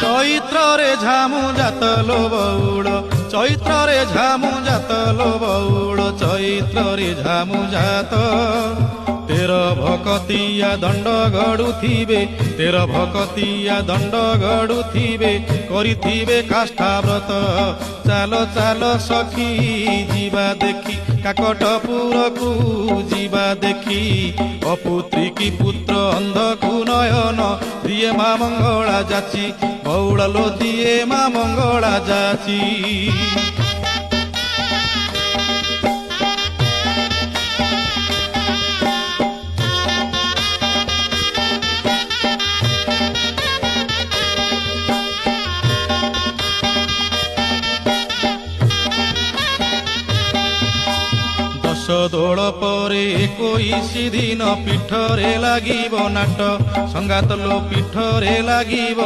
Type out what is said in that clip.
ଚୈତ୍ରରେ ଝାମୁ ଜାତଲୋ ବଉଳ, ଚୈତ୍ରରେ ଝାମୁ ଜାତଲୋ ବଉଳ, ଚୈତ୍ରରେ ଝାମୁ ଜାତ। ତେର ଭକତିଆ ଦଣ୍ଡ ଗଡୁଥିବେ, ତେର ଭକତିଆ ଦଣ୍ଡ ଗଡୁଥିବେ, କରିଥିବେ କାଷ୍ଠାବ୍ରତ। ଚାଲ ଚାଲ ସଖୀ ଯିବା ଦେଖି, କାକଟପୁରକୁ ଯିବା ଦେଖି। ଅପୁତ୍ରୀ କି ପୁତ୍ର ଅନ୍ଧକୁ ନୟନ, ଦିଏ ମା ମଙ୍ଗଳା ଯାଚି, ବଉଳ ଲୋ ଦିଏ ମା ମଙ୍ଗଳା ଯାଚି। ଦୋଳ ପରେ 21 ଦିନ ପୀଠରେ ଲାଗିବ ନାଟ, ସଙ୍ଗାତ ଲୋ ପୀଠରେ ଲାଗିବ।